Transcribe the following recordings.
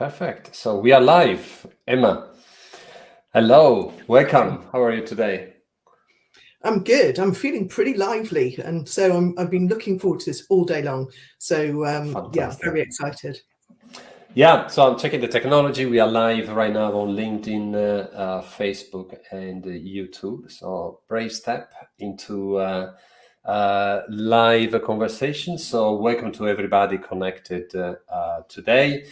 Perfect. So we are live. Emma, hello, welcome. How are you today? I'm good. I'm feeling pretty lively, and so I've been looking forward to this all day long. So yeah, Fantastic. very excited. Yeah, so I'm checking the technology. We are live right now on LinkedIn, Facebook, and YouTube. So brave step into live conversation. So welcome to everybody connected today.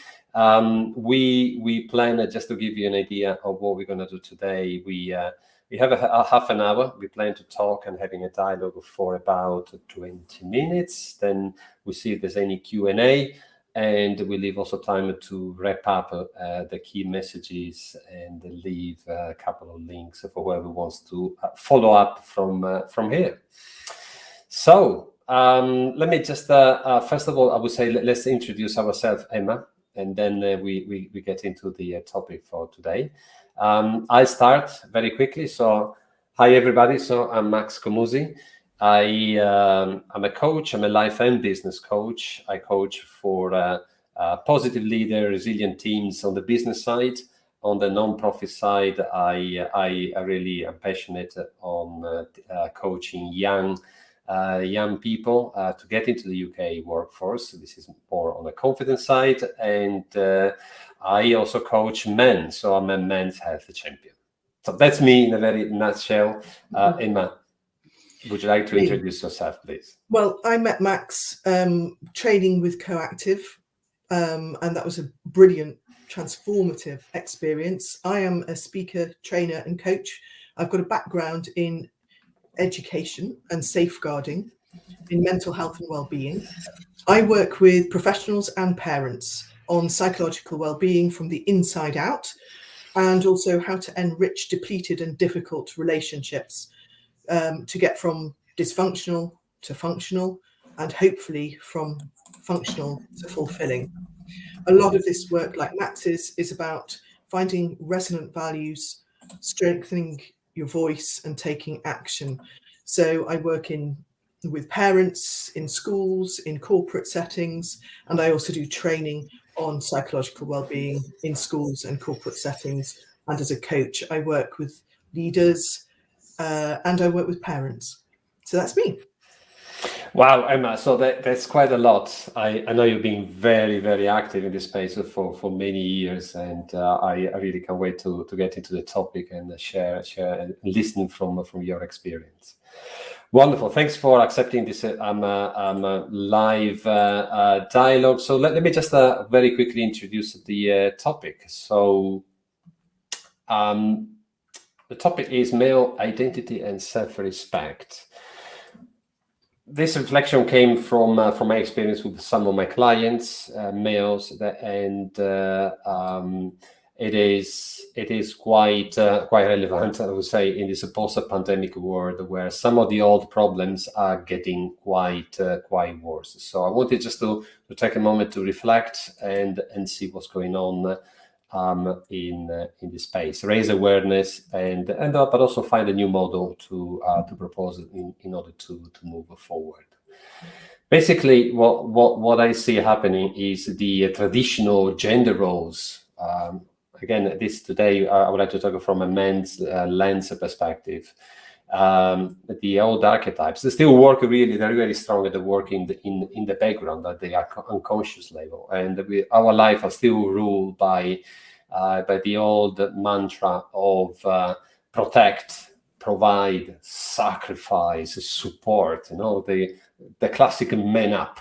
We plan just to give you an idea of what we're going to do today. We have a half an hour. We plan to talk and having a dialogue for about 20 minutes. Then we see if there's any Q&A. And we leave also time to wrap up the key messages and leave a couple of links for whoever wants to follow up from here. So let me just, first of all, I would say let's introduce ourselves, Emma, and then we get into the topic for today. I'll start very quickly. So hi, everybody. So I'm Max Comusi. I'm a coach. I'm a life and business coach. I coach for positive leader, resilient teams on the business side. On the non-profit side, I really am passionate on coaching young people to get into the UK workforce. This is more on the confidence side. And I also coach men. So I'm a men's health champion. So that's me in a very nutshell. Emma, would you like to introduce yourself, please? Well, I met Max training with Coactive, and that was a brilliant, transformative experience. I am a speaker, trainer, and coach. I've got a background in education and safeguarding, in mental health and well-being. I work with professionals and parents on psychological well-being from the inside out, and also how to enrich depleted and difficult relationships to get from dysfunctional to functional, and hopefully from functional to fulfilling. A lot of this work, like Max's, is about finding resonant values, strengthening your voice, and taking action. So I work with parents, in schools, in corporate settings, and I also do training on psychological well-being in schools and corporate settings. And as a coach, I work with leaders and I work with parents. So that's me. Wow, Emma, so that's quite a lot. I know you've been very, very active in this space for many years, and I really can't wait to get into the topic and share and listen from your experience. Wonderful. Thanks for accepting this live dialogue. So let me just very quickly introduce the topic. So the topic is male identity and self-respect. This reflection came from my experience with some of my clients, males, and it is quite relevant, I would say, in this post-pandemic world where some of the old problems are getting quite worse. So I wanted just to take a moment to reflect and see what's going on in this space, raise awareness, but also find a new model to propose in order to move forward. Basically, what I see happening is the traditional gender roles. Again, today I would like to talk from a men's lens perspective. The old archetypes, they still work really very, very strong at the work in the background at the unconscious level, and our life are still ruled by the old mantra of protect, provide, sacrifice, support. The classic man up.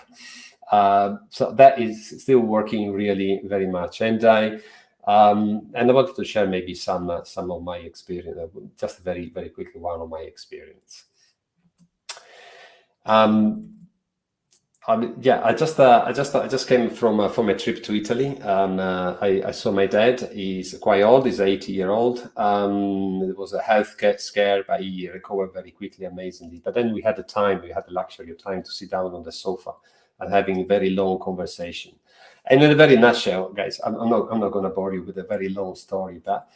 So that is still working really very much, and I wanted to share maybe some of my experience, just very, very quickly, one of my experience. I just came from a trip to Italy. I saw my dad. He's quite old. He's 80-year-old. It was a health scare, but he recovered very quickly, amazingly. But then we had the luxury of time to sit down on the sofa and having a very long conversation. And in a very nutshell, guys, I'm not going to bore you with a very long story, but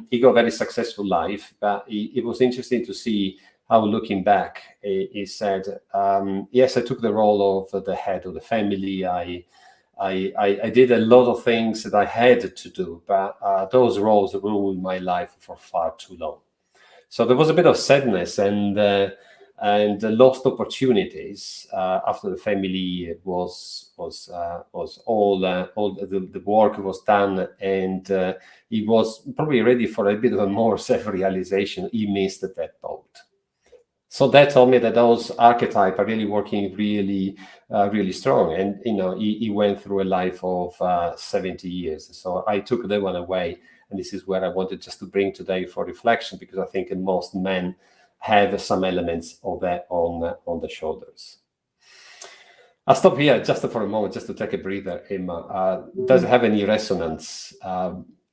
he got a very successful life. But it was interesting to see how, looking back, he said, yes, I took the role of the head of the family. I I did a lot of things that I had to do, but those roles ruled my life for far too long. So there was a bit of sadness and lost opportunities after the family was all the work was done, and he was probably ready for a bit of a more self-realization. He missed that boat. So that told me that those archetypes are really working really strong. And, he went through a life of 70 years. So I took that one away. And this is where I wanted just to bring today for reflection, because I think most men have some elements of that on the shoulders. I'll stop here just for a moment, just to take a breather, Emma. Does it have any resonance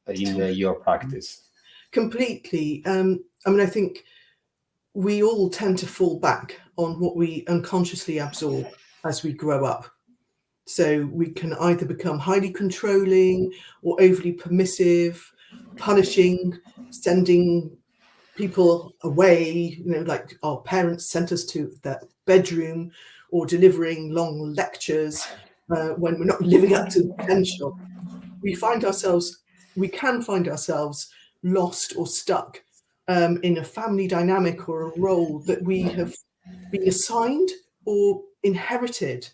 in your practice? Completely. I think we all tend to fall back on what we unconsciously absorb as we grow up. So we can either become highly controlling or overly permissive, punishing, sending people away, like our parents sent us to their bedroom, or delivering long lectures when we're not living up to potential. We can find ourselves lost or stuck in a family dynamic or a role that we have been assigned or inherited,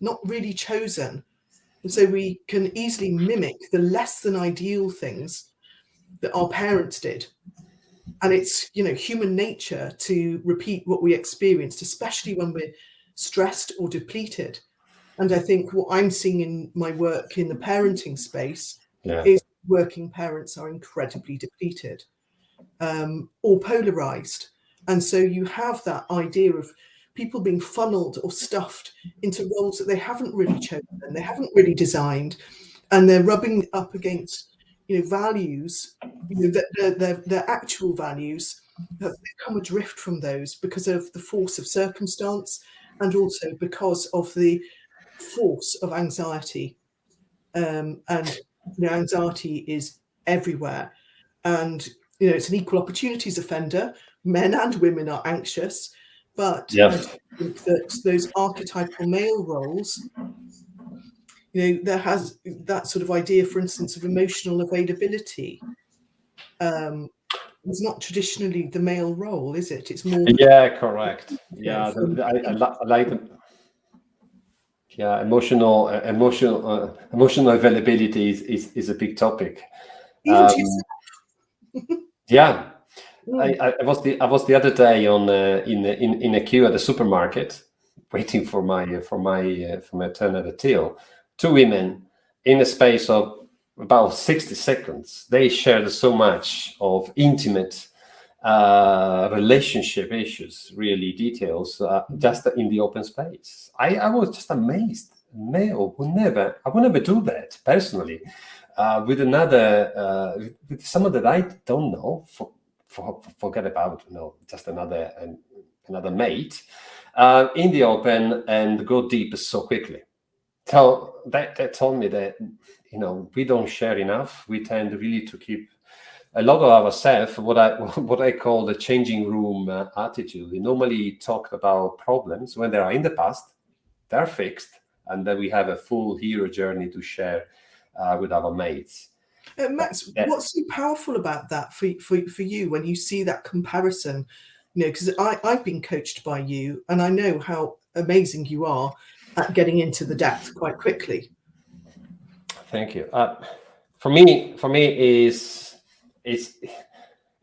not really chosen. And so we can easily mimic the less than ideal things that our parents did. And it's, human nature to repeat what we experienced, especially when we're stressed or depleted. And I think what I'm seeing in my work in the parenting space is working parents are incredibly depleted or polarized. And so you have that idea of people being funneled or stuffed into roles that they haven't really chosen, they haven't really designed, and they're rubbing up against, values, their actual values that come adrift from those because of the force of circumstance, and also because of the force of anxiety. And anxiety is everywhere, and it's an equal opportunities offender. Men and women are anxious, but I think that those archetypal male roles, there has that sort of idea, for instance, of emotional availability. It's not traditionally the male role, is it? It's more. Yeah, correct. Yeah, I like them. Yeah, emotional availability is a big topic. Even to yourself. Yeah, I was the other day in a queue at the supermarket, waiting for my turn at the till. Two women in a space of about 60 seconds. They shared so much of intimate relationship issues, really details, just in the open space. I was just amazed. Male I would never do that personally with with someone that I don't know. Forget about just another mate in the open and go deep so quickly. So that told me that we don't share enough. We tend really to keep a lot of ourselves, what I call the changing room attitude. We normally talk about problems when they are in the past, they're fixed, and then we have a full hero journey to share with our mates. Max, what's so powerful about that for you when you see that comparison? Because I've been coached by you, and I know how amazing you are at getting into the depth quite quickly. Thank you. For me, is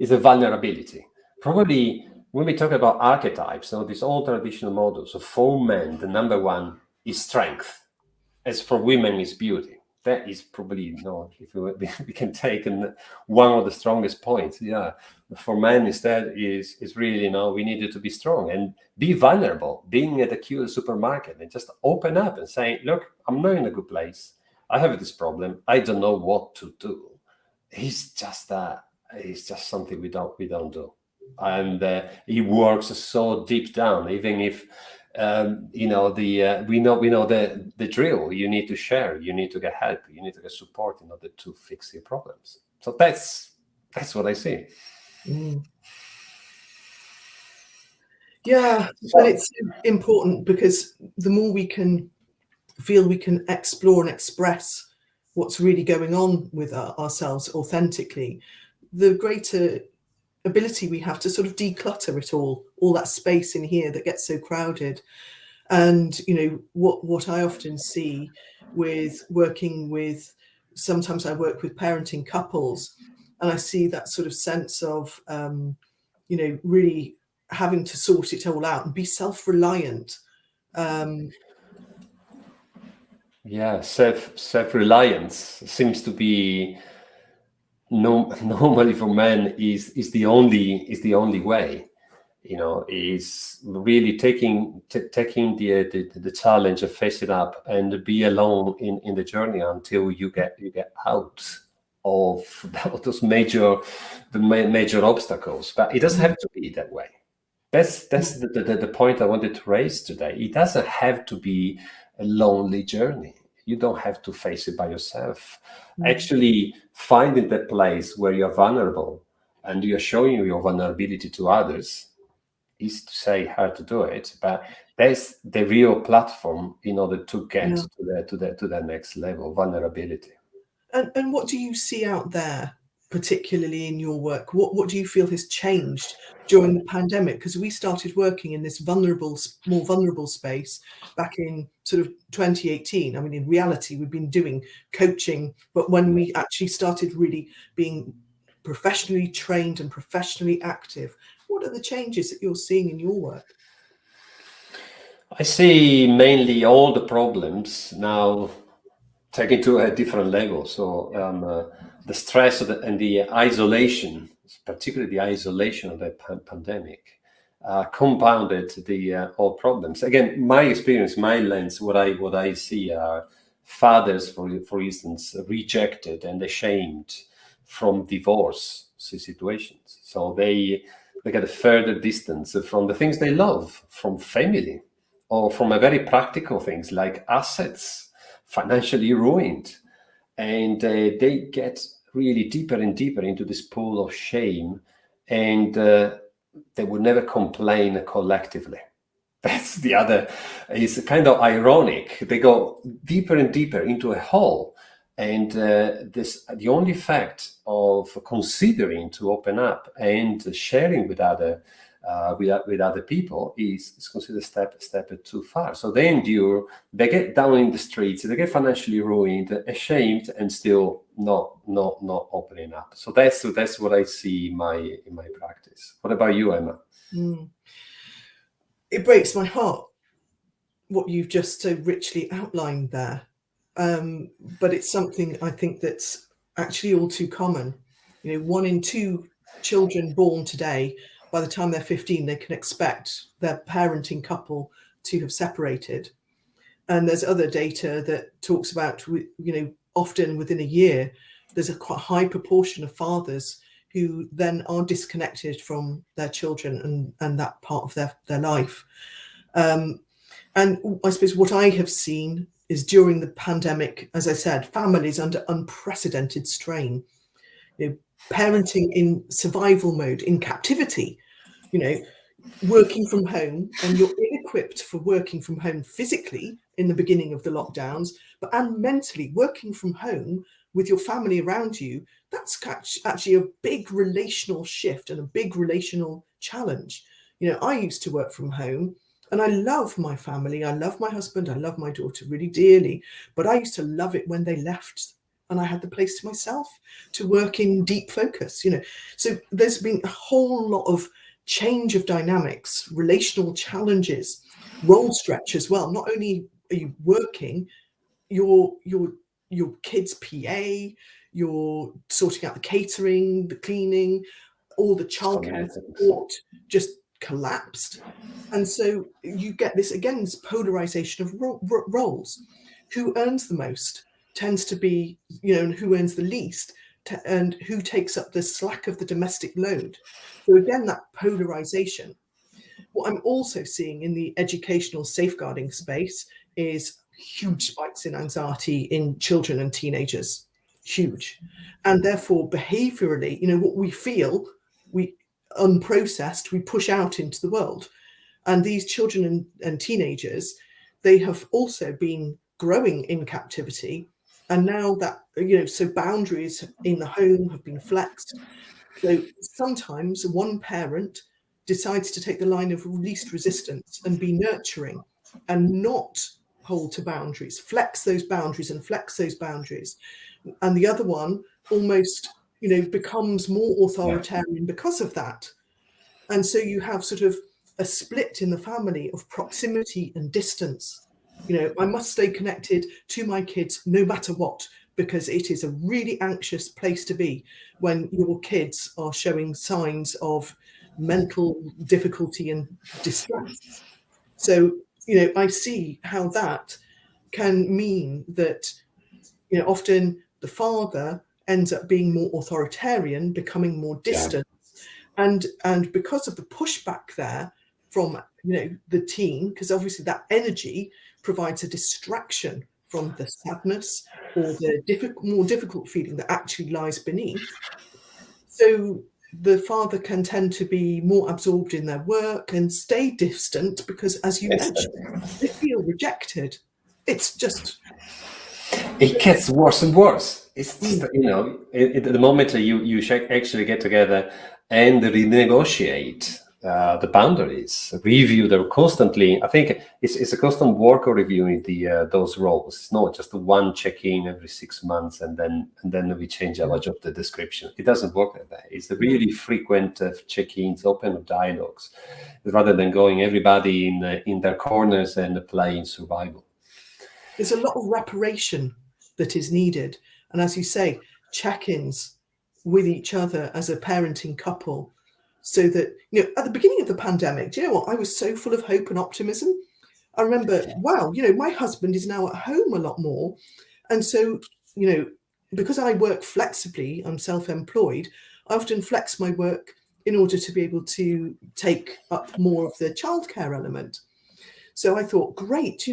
a vulnerability. Probably when we talk about archetypes, these old traditional models, so for men, the number one is strength. As for women, is beauty. That is probably if we can take one of the strongest points. Yeah, for men instead is really we needed to be strong and be vulnerable. Being at a queue supermarket and just open up and saying, "Look, I'm not in a good place. I have this problem. I don't know what to do." It's just something we don't do, and it works so deep down. Even if we know the drill. You need to share. You need to get help. You need to get support in order to fix your problems. So that's what I see. Yeah, and it's important because the more we can feel we can explore and express what's really going on with ourselves authentically, the greater ability we have to sort of declutter it all that space in here that gets so crowded. And what I often see with working with, sometimes I work with parenting couples, and I see that sort of sense of really having to sort it all out and be self-reliant. Yeah, self-reliance seems to be normally for men is the only way. Is really taking the challenge of face it up and be alone in the journey until you get out of those major obstacles. But it doesn't have to be that way. That's the point I wanted to raise today. It doesn't have to be a lonely journey. You don't have to face it by yourself. Actually, finding that place where you're vulnerable and you're showing your vulnerability to others, easy to say, hard to do it, but that's the real platform in order to get to the next level, vulnerability. And what do you see out there, particularly in your work? What do you feel has changed during the pandemic? Because we started working in this more vulnerable space back in sort of 2018. I mean, in reality, we've been doing coaching, but when we actually started really being professionally trained and professionally active, what are the changes that you're seeing in your work? I see mainly all the problems now taken to a different level. So the stress and the isolation, particularly the isolation of the pandemic, compounded the all problems. Again, my experience, my lens, what I see are fathers, for instance, rejected and ashamed from divorce situations. So they get a further distance from the things they love, from family, or from a very practical things like assets, financially ruined, and they get really deeper and deeper into this pool of shame, and they will never complain collectively. That's the other. It's kind of ironic. They go deeper and deeper into a hole, and the only fact of considering to open up and sharing with other people is considered a step too far. So they endure, they get down in the streets, they get financially ruined, ashamed, and still not opening up. So that's what I see in my practice. What about you, Emma? It breaks my heart what you've just so richly outlined there. But it's something I think that's actually all too common. 1 in 2 children born today, by the time they're 15, they can expect their parenting couple to have separated. And there's other data that talks about, often within a year, there's a quite high proportion of fathers who then are disconnected from their children and that part of their life. And I suppose what I have seen is during the pandemic, as I said, families under unprecedented strain, parenting in survival mode, in captivity, working from home, and you're ill-equipped for working from home physically in the beginning of the lockdowns, and mentally working from home with your family around you. That's actually a big relational shift and a big relational challenge. I used to work from home, and I love my family. I love my husband. I love my daughter really dearly. But I used to love it when they left and I had the place to myself to work in deep focus. So there's been a whole lot of change of dynamics, relational challenges, role stretch as well. Not only are you working, your kids' PA, you're sorting out the catering, the cleaning, all the childcare support just collapsed. And so you get this, again, this polarization of roles. Who earns the most tends to be, and who earns the least, and who takes up the slack of the domestic load. So again, that polarization. What I'm also seeing in the educational safeguarding space is huge spikes in anxiety in children and teenagers, huge. And therefore, behaviorally, what we feel, we unprocessed, we push out into the world. And these children and teenagers, they have also been growing in captivity. And now that, so boundaries in the home have been flexed. So sometimes one parent decides to take the line of least resistance and be nurturing and not hold to boundaries, flex those boundaries and flex those boundaries. And the other one almost, becomes more authoritarian because of that. And so you have sort of a split in the family of proximity and distance. I must stay connected to my kids no matter what, because it is a really anxious place to be when your kids are showing signs of mental difficulty and distress. So, I see how that can mean that, often the father ends up being more authoritarian, becoming more distant. And because of the pushback there from, the teen, because obviously that energy provides a distraction from the sadness or the more difficult feeling that actually lies beneath. So the father can tend to be more absorbed in their work and stay distant because, as you mentioned, they feel rejected. It's just... It gets worse and worse. It's just, at the moment you actually get together and renegotiate the boundaries, review them constantly. I think it's a constant work of reviewing those roles. It's not just one check-in every 6 months and then we change our job description. It doesn't work like that. It's the really frequent check-ins, open dialogues, rather than going everybody in their corners and playing survival. There's a lot of reparation that is needed. And as you say, check-ins with each other as a parenting couple, so that, at the beginning of the pandemic, do you know what? I was so full of hope and optimism. I remember, wow, my husband is now at home a lot more. And so, because I work flexibly, I'm self-employed, I often flex my work in order to be able to take up more of the childcare element. So I thought, great,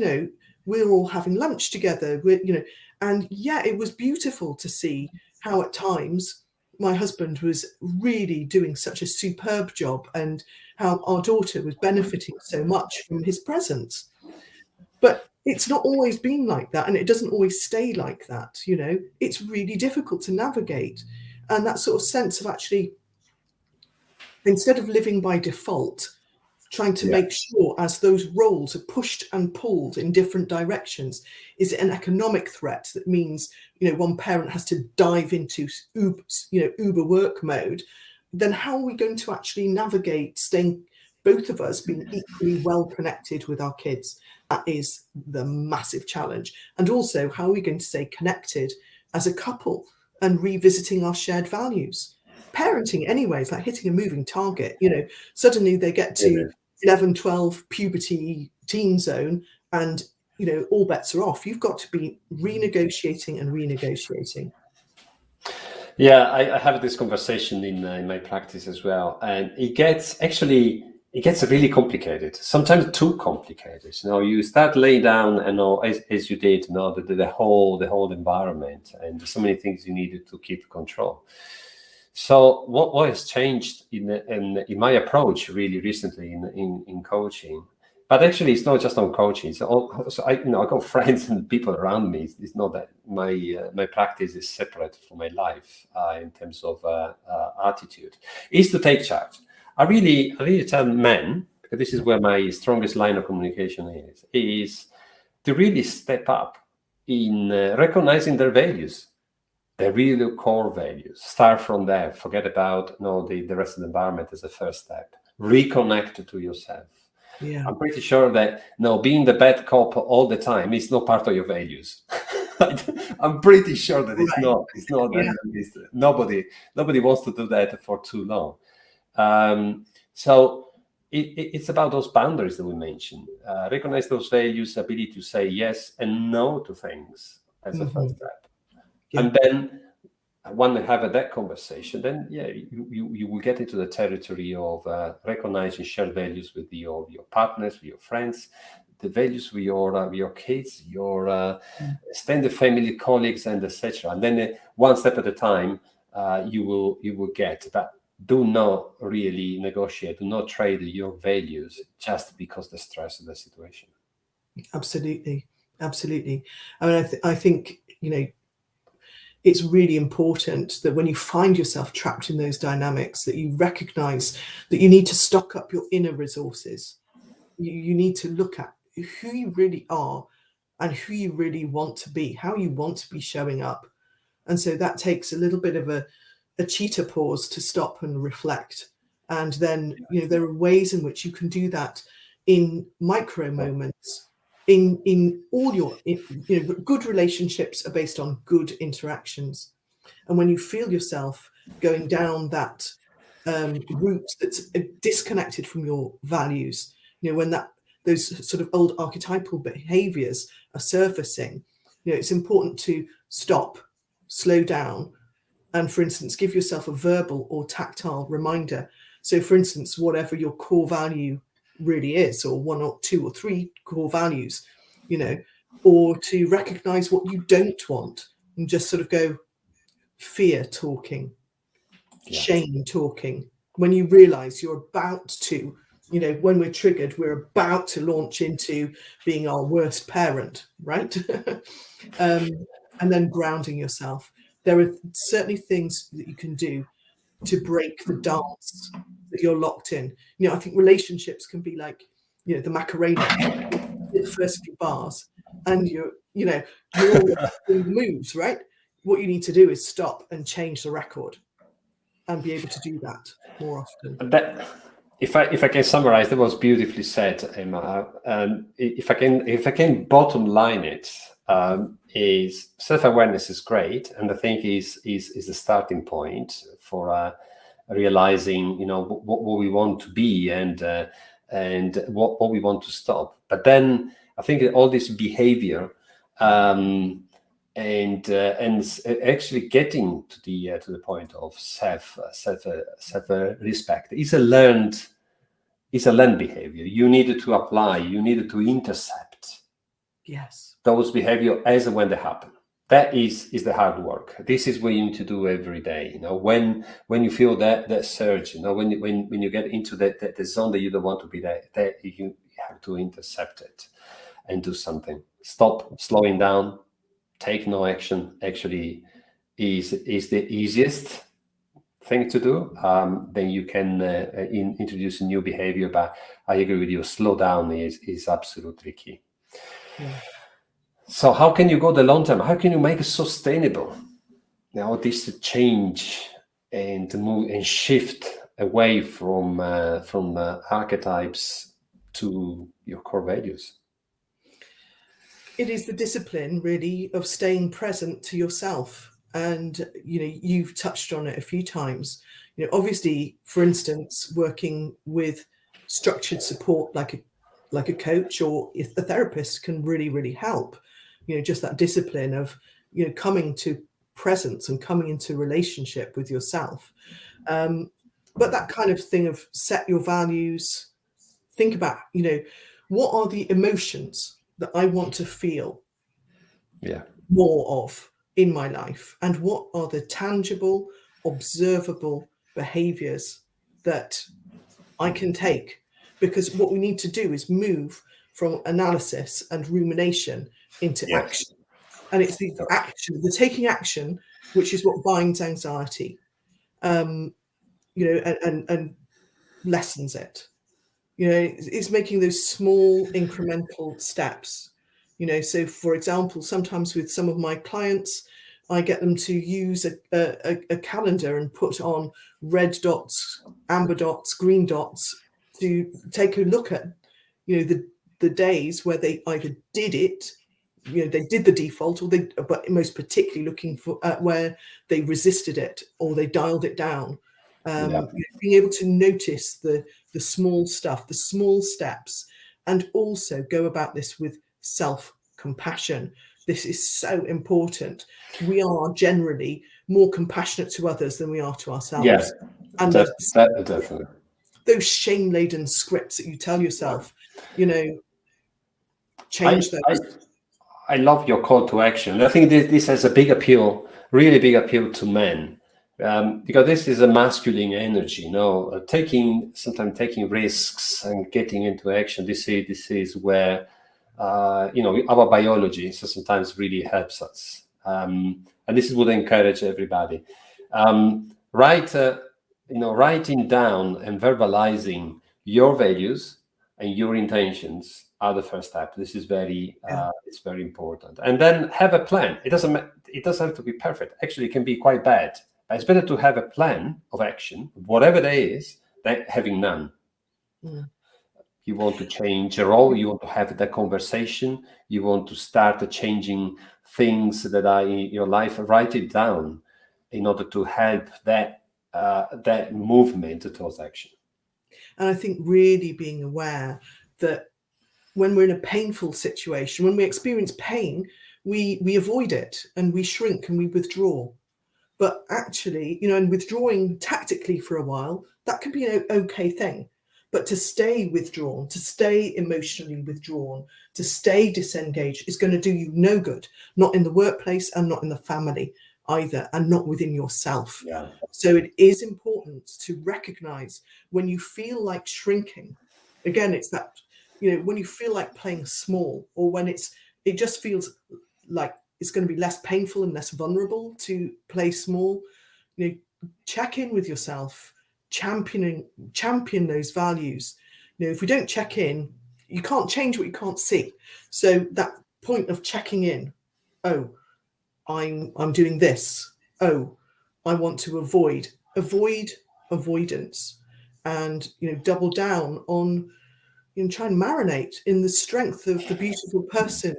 we're all having lunch together, and it was beautiful to see how at times my husband was really doing such a superb job and how our daughter was benefiting so much from his presence. But it's not always been like that, and it doesn't always stay like that. It's really difficult to navigate. And that sort of sense of actually, instead of living by default, trying to make sure, as those roles are pushed and pulled in different directions, is it an economic threat that means, one parent has to dive into uber work mode? Then how are we going to actually navigate staying, both of us being equally well connected with our kids? That is the massive challenge. And also, how are we going to stay connected as a couple and revisiting our shared values? Parenting anyway is like hitting a moving target. Suddenly they get to 11, 12 puberty teen zone and all bets are off. You've got to be renegotiating and renegotiating. Yeah, I have this conversation in my practice as well, and it gets really complicated. Sometimes too complicated. You start laying down, as you did, the whole environment, and there's so many things you needed to keep control. So what has changed in my approach really recently in coaching? But actually, it's not just on coaching. So I got friends and people around me. It's not that my practice is separate from my life in terms of attitude. Is to take charge. I really tell men, because this is where my strongest line of communication is to really step up in recognizing their values. The real core values. Start from there. Forget about the rest of the environment as a first step. Reconnect to yourself. Yeah. I'm pretty sure that being the bad cop all the time is not part of your values. I'm pretty sure that it's not. It's not. Yeah. Nobody wants to do that for too long. So it's about those boundaries that we mentioned. Recognize those values, ability to say yes and no to things as a first step. Yeah. And then when we have that conversation, then you will get into the territory of recognizing shared values with your partners, with your friends, the values with your kids, your extended family, colleagues, and etc. And then one step at a time, you will get that. Do not really negotiate. Do not trade your values just because the stress of the situation. Absolutely. Absolutely. I mean, I think, it's really important that when you find yourself trapped in those dynamics, that you recognize that you need to stock up your inner resources. You need to look at who you really are and who you really want to be, how you want to be showing up. And so that takes a little bit of a cheetah pause to stop and reflect. And then, there are ways in which you can do that in micro moments. In all your, good relationships are based on good interactions. And when you feel yourself going down that route that's disconnected from your values, when those sort of old archetypal behaviors are surfacing, it's important to stop, slow down, and, for instance, give yourself a verbal or tactile reminder. So, for instance, whatever your core value really is, or one or two or three core values, or to recognize what you don't want and just sort of go, fear talking, shame talking. When you realize you're about to, when we're triggered, we're about to launch into being our worst parent, right? And then grounding yourself. There are certainly things that you can do to break the dance that you're locked in. I think relationships can be like, the Macarena, the first few bars, and you're all doing the moves, right? What you need to do is stop and change the record and be able to do that more often. That, if I can summarize, that was beautifully said, Emma. If I can bottom line it, is self-awareness is great, and I think is the starting point for realizing, what we want to be and what we want to stop. But then I think all this behavior and actually getting to the point of self respect is a learned behavior. You needed to apply, you needed to intercept those behavior as and when they happen. That is the hard work. This is what you need to do every day. When you feel that surge, when you get into the zone that you don't want to be there, you have to intercept it and do something. Stop, slowing down, take no action actually is the easiest thing to do. Then you can introduce a new behavior, but I agree with you, slow down is absolutely key. Yeah. So how can you go the long term? How can you make it sustainable? This change and move and shift away from archetypes to your core values. It is the discipline, really, of staying present to yourself. And, you've touched on it a few times. Obviously, for instance, working with structured support like a coach or a therapist can really, really help. Just that discipline of, coming to presence and coming into relationship with yourself. But that kind of thing of set your values, think about, what are the emotions that I want to feel more of in my life, and what are the tangible, observable behaviors that I can take? Because what we need to do is move from analysis and rumination into action. And it's the action, the taking action, which is what binds anxiety, and lessens it. It's making those small incremental steps. So for example, sometimes with some of my clients, I get them to use a calendar and put on red dots, amber dots, green dots to take a look at, the days where they either did it, they did the default, or but most particularly looking for where they resisted it or they dialed it down. Being able to notice the small stuff, the small steps, and also go about this with self-compassion. This is so important. We are generally more compassionate to others than we are to ourselves. Yes, and definitely. Those shame-laden scripts that you tell yourself, change those. I love your call to action. I think this has a big appeal, really big appeal to men. Because this is a masculine energy, sometimes taking risks and getting into action. This is where our biology, so sometimes really helps us. And this would encourage everybody. Writing down and verbalizing your values and your intentions are the first step. This is it's very important. And then have a plan. It doesn't have to be perfect. Actually, it can be quite bad. But it's better to have a plan of action, whatever that is, than having none. Mm. You want to change a role, you want to have that conversation, you want to start changing things that are in your life, write it down in order to help that movement towards action. And I think really being aware that when we're in a painful situation, when we experience pain, we avoid it and we shrink and we withdraw. But actually, and withdrawing tactically for a while, that can be an okay thing. But to stay withdrawn, to stay emotionally withdrawn, to stay disengaged is going to do you no good, not in the workplace and not in the family either, and not within yourself. Yeah. So it is important to recognize when you feel like shrinking. Again, it's that, when you feel like playing small, or when it just feels like it's going to be less painful and less vulnerable to play small. Check in with yourself, champion those values. If we don't check in, you can't change what you can't see. So that point of checking in, I'm doing this. I want to avoid avoidance, and double down on try and marinate in the strength of the beautiful person,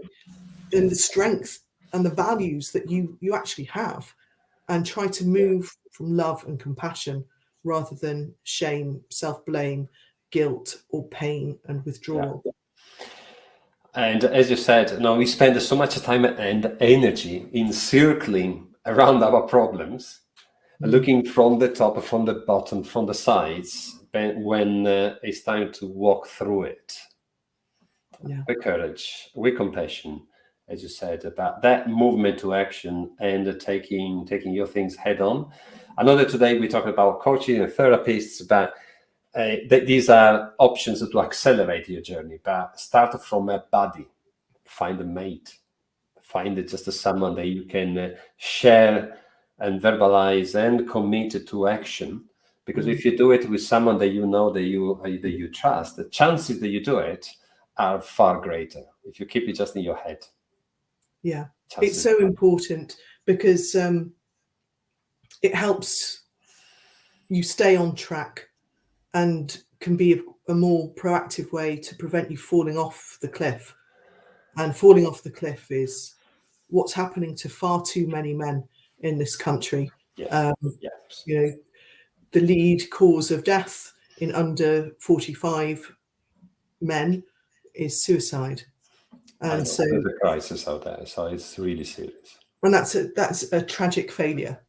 in the strength and the values that you actually have, and try to move from love and compassion rather than shame, self-blame, guilt, or pain and withdrawal. Yeah. And as you said, we spend so much time and energy in circling around our problems, looking from the top, from the bottom, from the sides, when it's time to walk through it. Yeah. With courage, with compassion, as you said, about that movement to action and taking your things head on. I know that today we talk about coaching and therapists, but these are options to accelerate your journey. But start from a buddy, find a mate, find just someone that you can share and verbalize and commit to action. Because if you do it with someone that you know, that you trust, the chances that you do it are far greater if you keep it just in your head. Yeah, it's so important because it helps you stay on track and can be a more proactive way to prevent you falling off the cliff. And falling off the cliff is what's happening to far too many men in this country. Yes. The lead cause of death in under 45 men is suicide. And so there's a crisis out there, so it's really serious. And that's a tragic failure.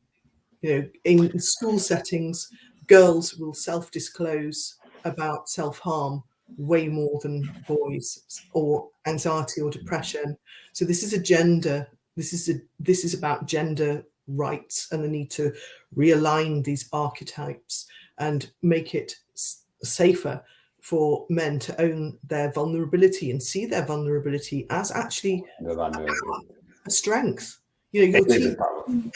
In school settings, girls will self-disclose about self-harm way more than boys, or anxiety or depression. So this is about gender rights and the need to realign these archetypes and make it safer for men to own their vulnerability and see their vulnerability as actually a strength. Your team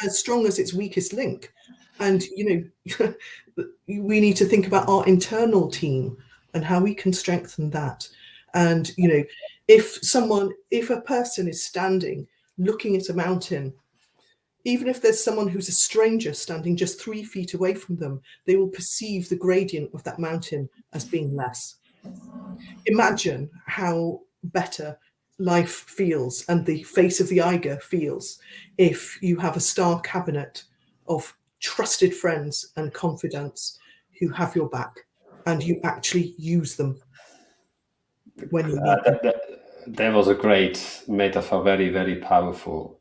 as strong as its weakest link. And we need to think about our internal team and how we can strengthen that. And if a person is standing looking at a mountain, even if there's someone who's a stranger standing just 3 feet away from them, they will perceive the gradient of that mountain as being less. Imagine how better life feels and the face of the Eiger feels if you have a star cabinet of trusted friends and confidants who have your back and you actually use them when you need them. That was a great metaphor, very, very powerful.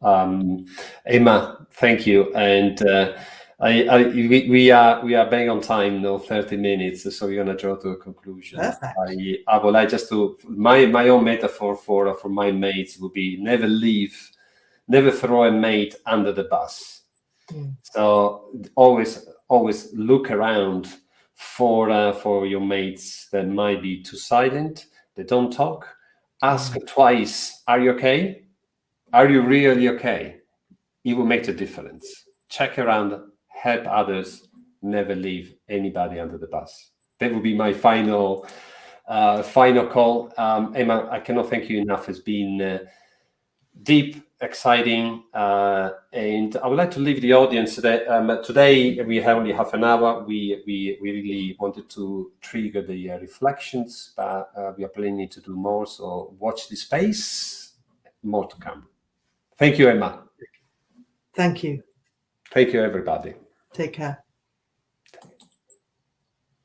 Emma, thank you. And we are bang on time now, 30 minutes, so we're going to draw to a conclusion. Perfect. I would like just to, my own metaphor for my mates would be never throw a mate under the bus. So always look around for your mates that might be too silent, they don't talk, Ask twice, are you okay? Are you really okay? It will make the difference. Check around, help others, never leave anybody under the bus. That would be my final call. Emma, I cannot thank you enough. It's been deep, exciting, and I would like to leave the audience today. Today we have only half an hour. We really wanted to trigger the reflections, but we are planning to do more. So watch the space. More to come. Thank you, Emma. Thank you. Thank you, everybody. Take care.